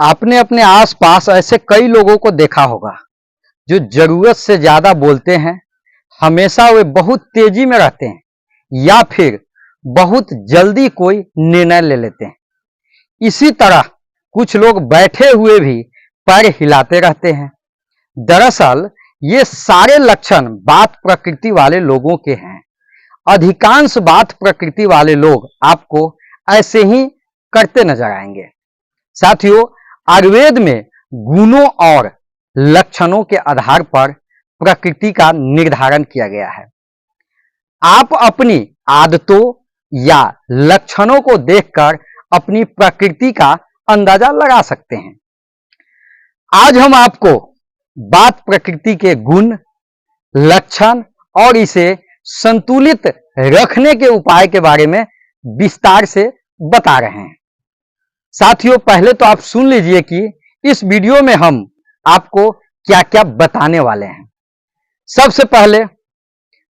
आपने अपने आसपास ऐसे कई लोगों को देखा होगा जो जरूरत से ज्यादा बोलते हैं। हमेशा वे बहुत तेजी में रहते हैं या फिर बहुत जल्दी कोई निर्णय ले लेते हैं। इसी तरह कुछ लोग बैठे हुए भी पैर हिलाते रहते हैं। दरअसल ये सारे लक्षण बात प्रकृति वाले लोगों के हैं। अधिकांश बात प्रकृति वाले लोग आपको ऐसे ही करते नजर आएंगे। साथियों, आयुर्वेद में गुणों और लक्षणों के आधार पर प्रकृति का निर्धारण किया गया है। आप अपनी आदतों या लक्षणों को देखकर अपनी प्रकृति का अंदाजा लगा सकते हैं। आज हम आपको बात प्रकृति के गुण, लक्षण और इसे संतुलित रखने के उपाय के बारे में विस्तार से बता रहे हैं। साथियों, पहले तो आप सुन लीजिए कि इस वीडियो में हम आपको क्या क्या बताने वाले हैं। सबसे पहले,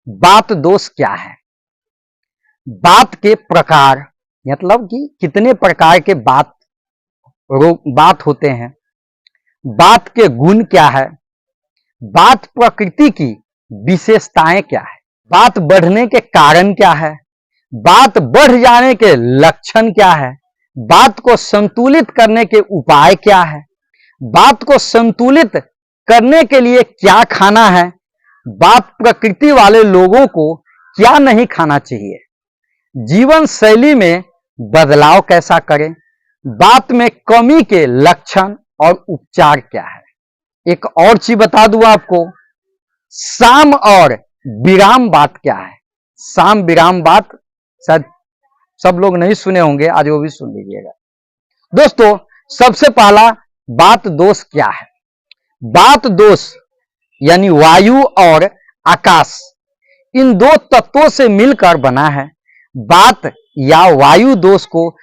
बात दोष क्या है, बात के प्रकार, मतलब कि कितने प्रकार के बात होते हैं, बात के गुण क्या है, बात प्रकृति की विशेषताएं क्या है, बात बढ़ने के कारण क्या है, बात बढ़ जाने के लक्षण क्या है, बात को संतुलित करने के उपाय क्या है, बात को संतुलित करने के लिए क्या खाना है, बात प्रकृति वाले लोगों को क्या नहीं खाना चाहिए, जीवन शैली में बदलाव कैसा करें, बात में कमी के लक्षण और उपचार क्या है। एक और चीज बता दूं आपको, साम और विराम बात क्या है। साम विराम बात शायद सब लोग नहीं सुने होंगे, आज वो भी सुन लीजिएगा। दोस्तों, सबसे पहला बात दोष क्या है। बात दोष यानी वायु और आकाश, इन दो तत्वों से मिलकर बना है। बात या वायु दोष को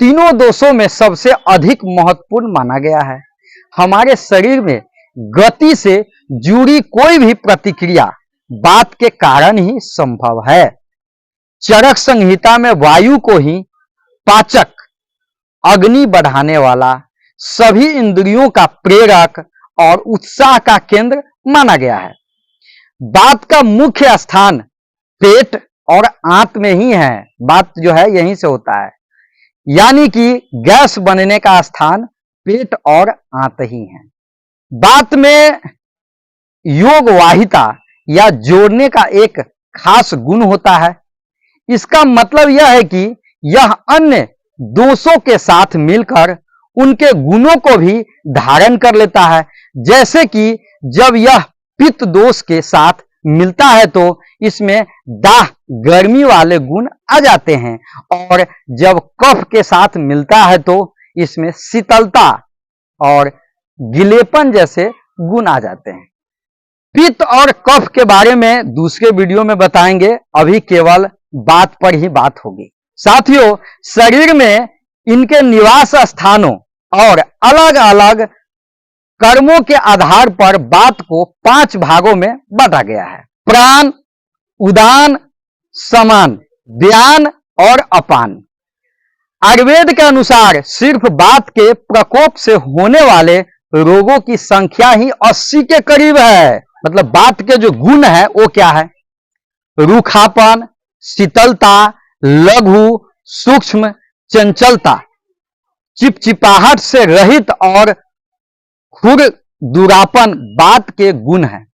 तीनों दोषों में सबसे अधिक महत्वपूर्ण माना गया है। हमारे शरीर में गति से जुड़ी कोई भी प्रतिक्रिया बात के कारण ही संभव है। चरक संहिता में वायु को ही पाचक, अग्नि बढ़ाने वाला, सभी इंद्रियों का प्रेरक और उत्साह का केंद्र माना गया है। बात का मुख्य स्थान पेट और आंत में ही है। बात जो है यहीं से होता है, यानी कि गैस बनने का स्थान पेट और आंत ही है। बात में योगवाहिता या जोड़ने का एक खास गुण होता है। इसका मतलब यह है कि यह अन्य दोषों के साथ मिलकर उनके गुणों को भी धारण कर लेता है। जैसे कि जब यह पित्त दोष के साथ मिलता है तो इसमें दाह, गर्मी वाले गुण आ जाते हैं, और जब कफ के साथ मिलता है तो इसमें शीतलता और गिलेपन जैसे गुण आ जाते हैं। पित्त और कफ के बारे में दूसरे वीडियो में बताएंगे, अभी केवल बात पर ही बात होगी। साथियों, शरीर में इनके निवास स्थानों और अलग अलग कर्मों के आधार पर बात को 5 भागों में बांटा गया है। प्राण, उदान, समान, व्यान और अपान। आयुर्वेद के अनुसार सिर्फ बात के प्रकोप से होने वाले रोगों की संख्या ही 80 के करीब है। मतलब बात के जो गुण है वो क्या है, रूखापन, शीतलता, लघु, सूक्ष्म, चंचलता, चिपचिपाहट से रहित और खुरदुरापन बात के गुण है।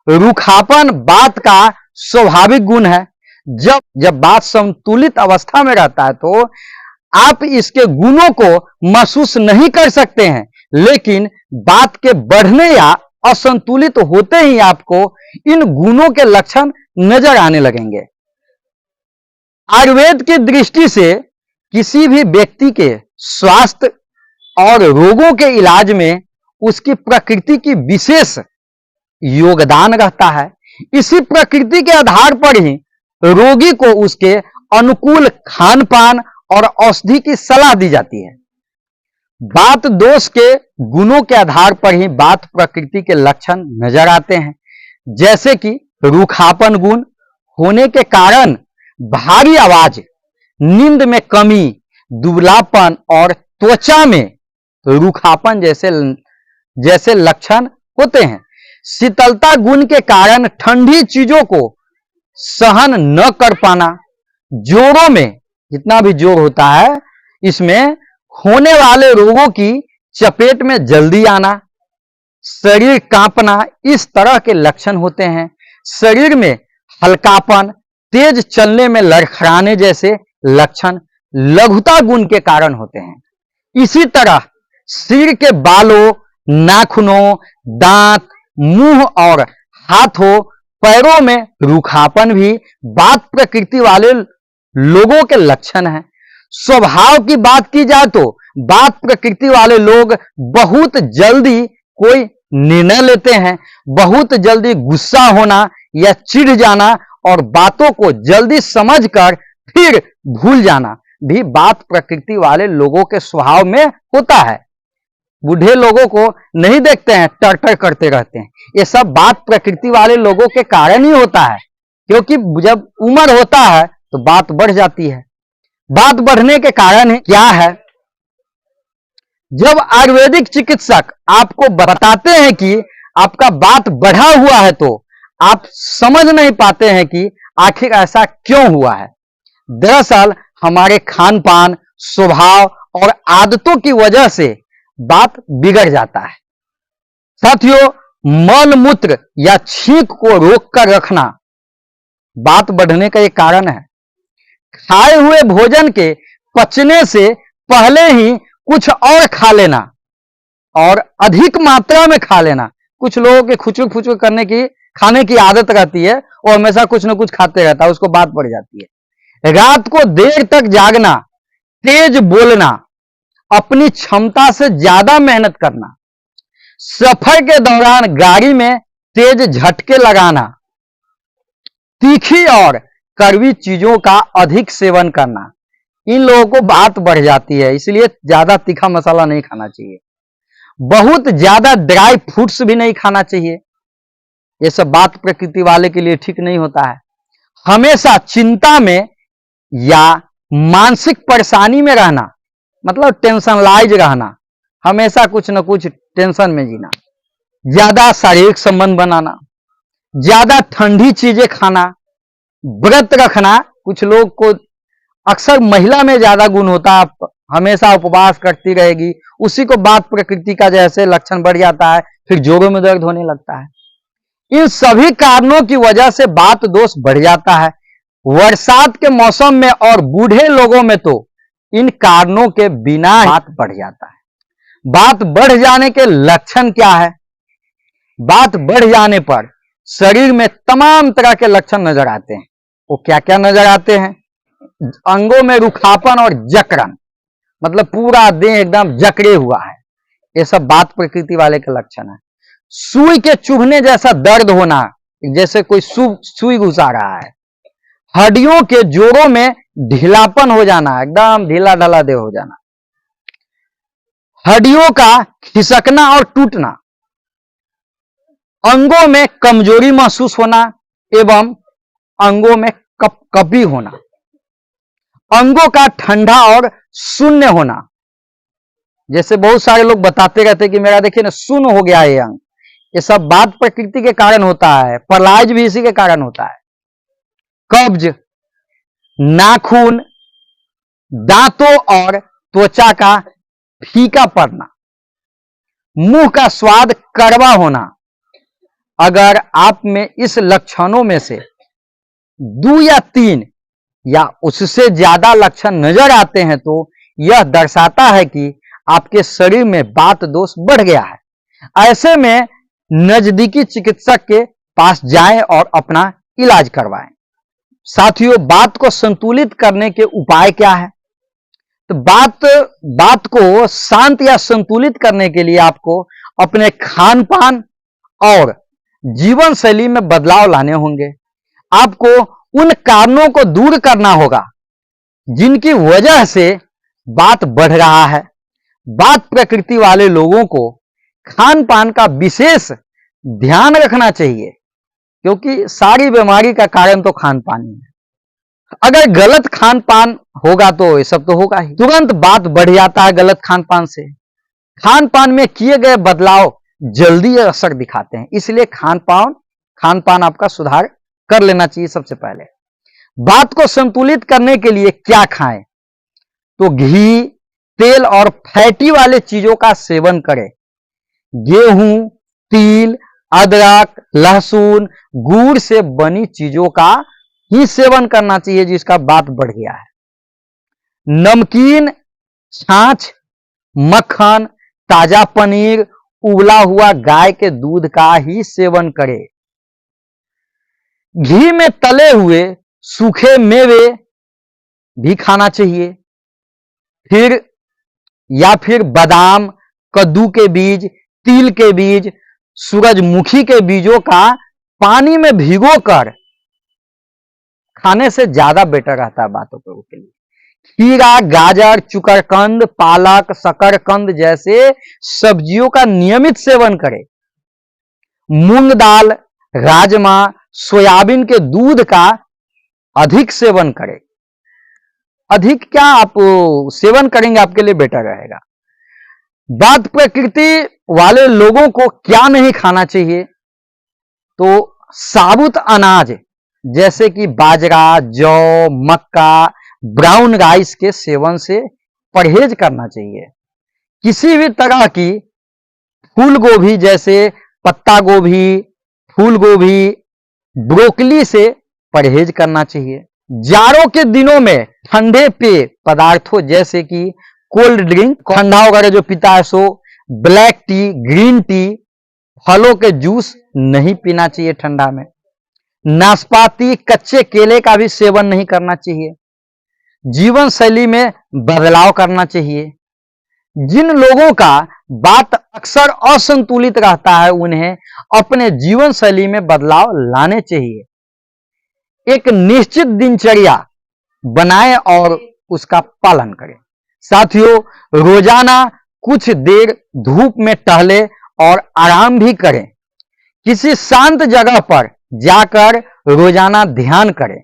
रूखापन बात का स्वाभाविक गुण है। जब बात संतुलित अवस्था में रहता है तो आप इसके गुणों को महसूस नहीं कर सकते हैं, लेकिन बात के बढ़ने या असंतुलित होते ही आपको इन गुणों के लक्षण नजर आने लगेंगे। आयुर्वेद की दृष्टि से किसी भी व्यक्ति के स्वास्थ्य और रोगों के इलाज में उसकी प्रकृति की विशेष योगदान रहता है। इसी प्रकृति के आधार पर ही रोगी को उसके अनुकूल खान पान और औषधि की सलाह दी जाती है। बात दोष के गुणों के आधार पर ही बात प्रकृति के लक्षण नजर आते हैं। जैसे कि रूखापन गुण होने के कारण भारी आवाज, नींद में कमी, दुबलापन और त्वचा में रूखापन जैसे लक्षण होते हैं। शीतलता गुण के कारण ठंडी चीजों को सहन न कर पाना, जोड़ों में जितना भी जोड़ होता है इसमें होने वाले रोगों की चपेट में जल्दी आना, शरीर कांपना, इस तरह के लक्षण होते हैं। शरीर में हल्कापन, तेज चलने में लड़खड़ाने जैसे लक्षण लघुता गुण के कारण होते हैं। इसी तरह सिर के बालों, नाखूनों, दांत, मुंह और हाथों, पैरों में रूखापन भी वात प्रकृति वाले लोगों के लक्षण हैं। स्वभाव की बात की जाए तो वात प्रकृति वाले लोग बहुत जल्दी कोई निर्णय लेते हैं, बहुत जल्दी गुस्सा होना या चिढ़ जाना और बातों को जल्दी समझकर फिर भूल जाना भी वात प्रकृति वाले लोगों के स्वभाव में होता है। बूढ़े लोगों को नहीं देखते हैं, टर्टर करते रहते हैं, ये सब वात प्रकृति वाले लोगों के कारण ही होता है, क्योंकि जब उम्र होता है तो बात बढ़ जाती है। बात बढ़ने के कारण क्या है? जब आयुर्वेदिक चिकित्सक आपको बताते हैं कि आपका बात बढ़ा हुआ है तो आप समझ नहीं पाते हैं कि आखिर ऐसा क्यों हुआ है। दरअसल हमारे खान पान, स्वभाव और आदतों की वजह से बात बिगड़ जाता है। साथियों, मल मूत्र या छींक को रोक कर रखना बात बढ़ने का एक कारण है। खाए हुए भोजन के पचने से पहले ही कुछ और खा लेना और अधिक मात्रा में खा लेना। कुछ लोगों के खुचुर खुचुर खाने की आदत रहती है, वो हमेशा कुछ न कुछ खाते रहता है, उसको बात बढ़ जाती है। रात को देर तक जागना, तेज बोलना, अपनी क्षमता से ज्यादा मेहनत करना, सफर के दौरान गाड़ी में तेज झटके लगाना, तीखी और कड़वी चीजों का अधिक सेवन करना, इन लोगों को बात बढ़ जाती है। इसलिए ज्यादा तीखा मसाला नहीं खाना चाहिए। बहुत ज्यादा ड्राई फ्रूट्स भी नहीं खाना चाहिए, ये सब बात प्रकृति वाले के लिए ठीक नहीं होता है। हमेशा चिंता में या मानसिक परेशानी में रहना, मतलब टेंशनलाइज रहना, हमेशा कुछ न कुछ टेंशन में जीना, ज्यादा शारीरिक संबंध बनाना, ज्यादा ठंडी चीजें खाना, व्रत रखना। कुछ लोग को अक्सर महिला में ज्यादा गुण होता है, हमेशा उपवास करती रहेगी, उसी को बात प्रकृति का जैसे लक्षण बढ़ जाता है, फिर जोड़ों में दर्द होने लगता है। इन सभी कारणों की वजह से बात दोष बढ़ जाता है। बरसात के मौसम में और बूढ़े लोगों में तो इन कारणों के बिना बात बढ़ जाता है। बात बढ़ जाने के लक्षण क्या है? बात बढ़ जाने पर शरीर में तमाम तरह के लक्षण नजर आते हैं। वो क्या क्या नजर आते हैं? अंगों में रुखापन और जकड़न, मतलब पूरा देह एकदम जकड़े हुआ है, ये सब बात प्रकृति वाले के लक्षण है। सुई के चुभने जैसा दर्द होना, जैसे कोई सुई घुसा रहा है। हड्डियों के जोड़ों में ढीलापन हो जाना, एकदम ढीला ढाला देह हो जाना। हड्डियों का खिसकना और टूटना, अंगों में कमजोरी महसूस होना एवं अंगों में कपकपी होना, अंगों का ठंडा और शून्य होना। जैसे बहुत सारे लोग बताते रहते कि मेरा देखिए ना शून्य हो गया ये अंग, ये सब बात प्रकृति के कारण होता है। पैरालाइज भी इसी के कारण होता है। कब्ज, नाखून, दांतों और त्वचा का फीका पड़ना, मुंह का स्वाद कड़वा होना। अगर आप में इस लक्षणों में से 2 या 3 या उससे ज्यादा लक्षण नजर आते हैं तो यह दर्शाता है कि आपके शरीर में वात दोष बढ़ गया है। ऐसे में नजदीकी चिकित्सक के पास जाएं और अपना इलाज करवाएं। साथियों, बात को संतुलित करने के उपाय क्या है? तो बात को शांत या संतुलित करने के लिए आपको अपने खान पान और जीवन शैली में बदलाव लाने होंगे। आपको उन कारणों को दूर करना होगा जिनकी वजह से बात बढ़ रहा है। बात प्रकृति वाले लोगों को खान पान का विशेष ध्यान रखना चाहिए, क्योंकि सारी बीमारी का कारण तो खान पान ही है। अगर गलत खान पान होगा तो ये सब तो होगा ही। तुरंत बात बढ़ जाता है गलत खान पान से। खान पान में किए गए बदलाव जल्दी असर दिखाते हैं, इसलिए खान पान आपका सुधार कर लेना चाहिए। सबसे पहले बात को संतुलित करने के लिए क्या खाएं, तो घी, तेल और फैटी वाले चीजों का सेवन करें। गेहूं, तिल, अदरक, लहसुन, गुड़ से बनी चीजों का ही सेवन करना चाहिए जिसका बात बढ़ गया है। नमकीन, छाछ, मक्खन, ताजा पनीर, उबला हुआ गाय के दूध का ही सेवन करें। घी में तले हुए सूखे मेवे भी खाना चाहिए। फिर बादाम, कद्दू के बीज, तिल के बीज, सूरजमुखी के बीजों का पानी में भिगोकर खाने से ज्यादा बेटर रहता है बातों के लिए। खीरा, गाजर, चुकरकंद, पालक, शकरकंद जैसे सब्जियों का नियमित सेवन करें। मूंग दाल, राजमा, सोयाबीन के दूध का अधिक सेवन करें। अधिक क्या आप सेवन करेंगे आपके लिए बेटर रहेगा। बात प्रकृति वाले लोगों को क्या नहीं खाना चाहिए, तो साबुत अनाज जैसे कि बाजरा, जौ, मक्का, ब्राउन राइस के सेवन से परहेज करना चाहिए। किसी भी तरह की फूल गोभी जैसे पत्ता गोभी, फूल गोभी, ब्रोकली से परहेज करना चाहिए। जाड़ों के दिनों में ठंडे पेय पदार्थों जैसे कि कोल्ड ड्रिंक, ठंडा वगैरह जो पीता है सो, ब्लैक टी, ग्रीन टी, फलों के जूस नहीं पीना चाहिए ठंडा में। नाशपाती, कच्चे केले का भी सेवन नहीं करना चाहिए। जीवन शैली में बदलाव करना चाहिए। जिन लोगों का बात अक्सर असंतुलित रहता है उन्हें अपने जीवन शैली में बदलाव लाने चाहिए। एक निश्चित दिनचर्या बनाएं और उसका पालन करें। साथियों, रोजाना कुछ देर धूप में टहले और आराम भी करें। किसी शांत जगह पर जाकर रोजाना ध्यान करें।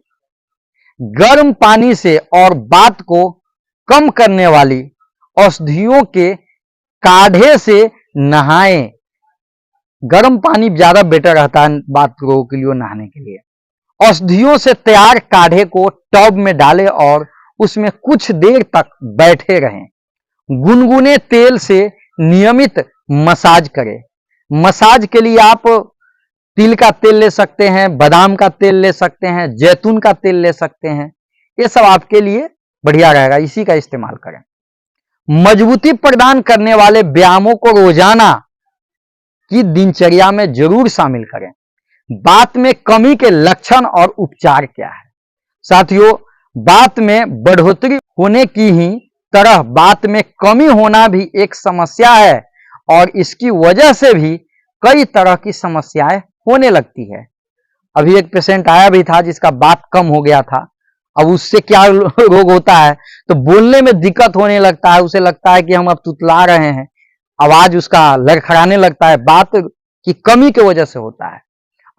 गर्म पानी से और बात को कम करने वाली औषधियों के काढ़े से नहाएं। गर्म पानी ज्यादा बेटर रहता है बात रोगों के लिए नहाने के लिए। औषधियों से तैयार काढ़े को टब में डालें और उसमें कुछ देर तक बैठे रहें। गुनगुने तेल से नियमित मसाज करें। मसाज के लिए आप तिल का तेल ले सकते हैं, बादाम का तेल ले सकते हैं, जैतून का तेल ले सकते हैं। ये सब आपके लिए बढ़िया रहेगा, इसी का इस्तेमाल करें। मजबूती प्रदान करने वाले व्यायामों को रोजाना की दिनचर्या में जरूर शामिल करें। बात में कमी के लक्षण और उपचार क्या है? साथियों, बात में बढ़ोतरी होने की ही तरह बात में कमी होना भी एक समस्या है और इसकी वजह से भी कई तरह की समस्याएं होने लगती है। अभी एक पेशेंट आया भी था जिसका बात कम हो गया था। अब उससे क्या रोग होता है, तो बोलने में दिक्कत होने लगता है। उसे लगता है कि हम अब तुतला रहे हैं, आवाज उसका लड़खड़ाने लगता है। बात की कमी की वजह से होता है।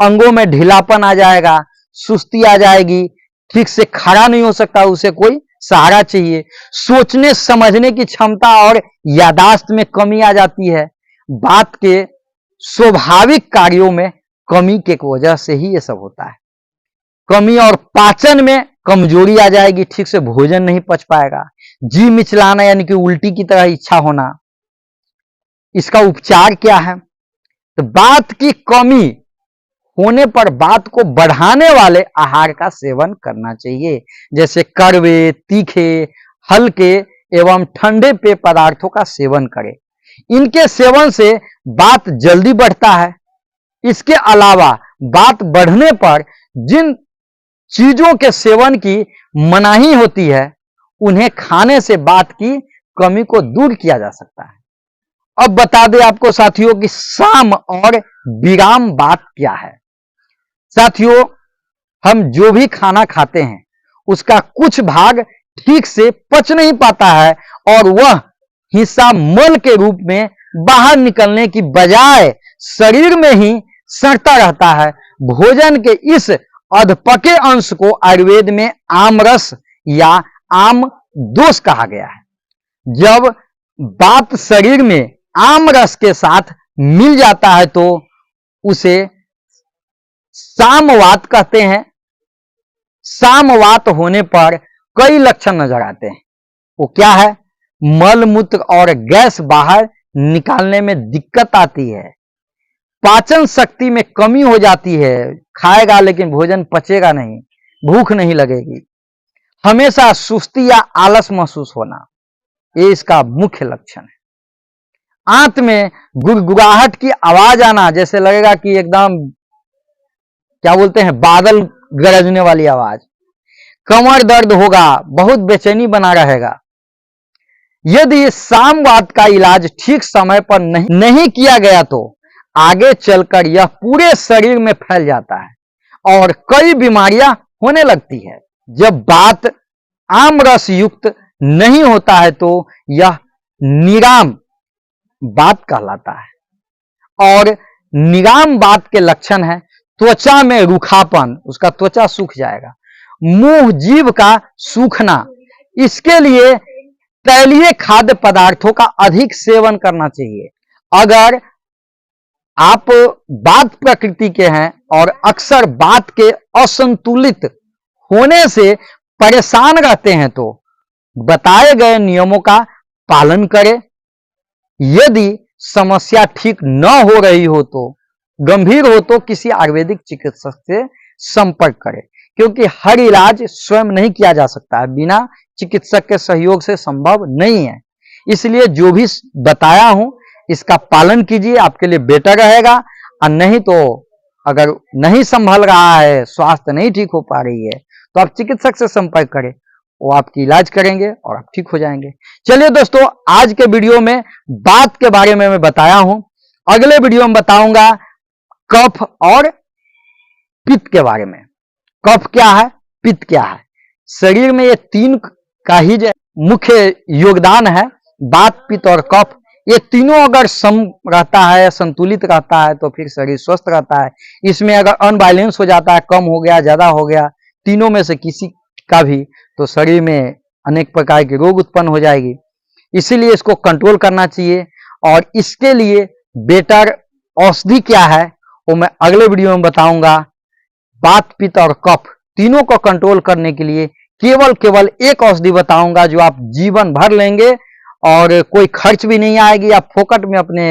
अंगों में ढीलापन आ जाएगा, सुस्ती आ जाएगी, ठीक से खड़ा नहीं हो सकता, उसे कोई सहारा चाहिए। सोचने समझने की क्षमता और यादाश्त में कमी आ जाती है। बात के स्वाभाविक कार्यों में कमी के वजह से ही ये सब होता है। कमी और पाचन में कमजोरी आ जाएगी, ठीक से भोजन नहीं पच पाएगा। जी मिचलाना यानी कि उल्टी की तरह इच्छा होना। इसका उपचार क्या है? तो बात की कमी होने पर बात को बढ़ाने वाले आहार का सेवन करना चाहिए, जैसे कड़वे, तीखे, हल्के एवं ठंडे पेय पदार्थों का सेवन करें। इनके सेवन से बात जल्दी बढ़ता है। इसके अलावा बात बढ़ने पर जिन चीजों के सेवन की मनाही होती है उन्हें खाने से बात की कमी को दूर किया जा सकता है। अब बता दें आपको साथियों कि साम और विराम बात क्या है। साथियों, हम जो भी खाना खाते हैं उसका कुछ भाग ठीक से पच नहीं पाता है और वह हिस्सा मल के रूप में बाहर निकलने की बजाय शरीर में ही सड़ता रहता है। भोजन के इस अधपके अंश को आयुर्वेद में आमरस या आम दोष कहा गया है। जब बात शरीर में आम रस के साथ मिल जाता है तो उसे सामवात कहते हैं। सामवात होने पर कई लक्षण नजर आते हैं। वो क्या है? मल मूत्र और गैस बाहर निकालने में दिक्कत आती है, पाचन शक्ति में कमी हो जाती है, खाएगा लेकिन भोजन पचेगा नहीं, भूख नहीं लगेगी, हमेशा सुस्ती या आलस महसूस होना, ये इसका मुख्य लक्षण है। आंत में गुड़गुड़ाहट की आवाज आना, जैसे लगेगा कि एकदम क्या बोलते हैं बादल गरजने वाली आवाज। कमर दर्द होगा, बहुत बेचैनी बना रहेगा। यदि सामवात का इलाज ठीक समय पर नहीं किया गया तो आगे चलकर यह पूरे शरीर में फैल जाता है और कई बीमारियां होने लगती है। जब वात आम रस युक्त नहीं होता है तो यह निराम वात कहलाता है। और निराम वात के लक्षण है त्वचा में रूखापन, उसका त्वचा सूख जाएगा, मुंह जीभ का सूखना। इसके लिए तैलीय खाद्य पदार्थों का अधिक सेवन करना चाहिए। अगर आप वात प्रकृति के हैं और अक्सर वात के असंतुलित होने से परेशान रहते हैं तो बताए गए नियमों का पालन करें। यदि समस्या ठीक न हो रही हो तो गंभीर हो तो किसी आयुर्वेदिक चिकित्सक से संपर्क करें, क्योंकि हर इलाज स्वयं नहीं किया जा सकता है, बिना चिकित्सक के सहयोग से संभव नहीं है। इसलिए जो भी बताया हूं इसका पालन कीजिए, आपके लिए बेटर रहेगा। और नहीं तो अगर नहीं संभल रहा है, स्वास्थ्य नहीं ठीक हो पा रही है तो आप चिकित्सक से संपर्क करें, वो आपकी इलाज करेंगे और आप ठीक हो जाएंगे। चलिए दोस्तों, आज के वीडियो में वात के बारे में मैं बताया हूं। अगले वीडियो में बताऊंगा कफ और पित्त के बारे में। कफ क्या है, पित्त क्या है। शरीर में ये तीन का ही मुख्य योगदान है, वात पित्त और कफ। ये तीनों अगर सम रहता है, संतुलित रहता है तो फिर शरीर स्वस्थ रहता है। इसमें अगर अनबैलेंस हो जाता है, कम हो गया, ज्यादा हो गया, तीनों में से किसी का भी, तो शरीर में अनेक प्रकार की रोग उत्पन्न हो जाएगी। इसीलिए इसको कंट्रोल करना चाहिए। और इसके लिए बेटर औषधि क्या है वो मैं अगले वीडियो में बताऊंगा। वात पित्त और कफ तीनों को कंट्रोल करने के लिए केवल एक औषधि बताऊंगा जो आप जीवन भर लेंगे और कोई खर्च भी नहीं आएगी। आप फोकट में अपने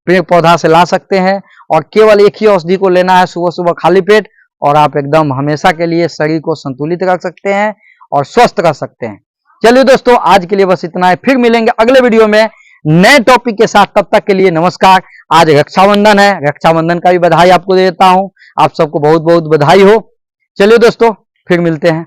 पेड़ पौधा से ला सकते हैं और केवल एक ही औषधि को लेना है सुबह सुबह खाली पेट, और आप एकदम हमेशा के लिए शरीर को संतुलित रख सकते हैं और स्वस्थ रख सकते हैं। चलिए दोस्तों, आज के लिए बस इतना है, फिर मिलेंगे अगले वीडियो में नए टॉपिक के साथ। तब तक के लिए नमस्कार। आज रक्षाबंधन है, रक्षाबंधन का भी बधाई आपको देता हूं। आप सबको बहुत बहुत बधाई हो। चलिए दोस्तों, फिर मिलते हैं।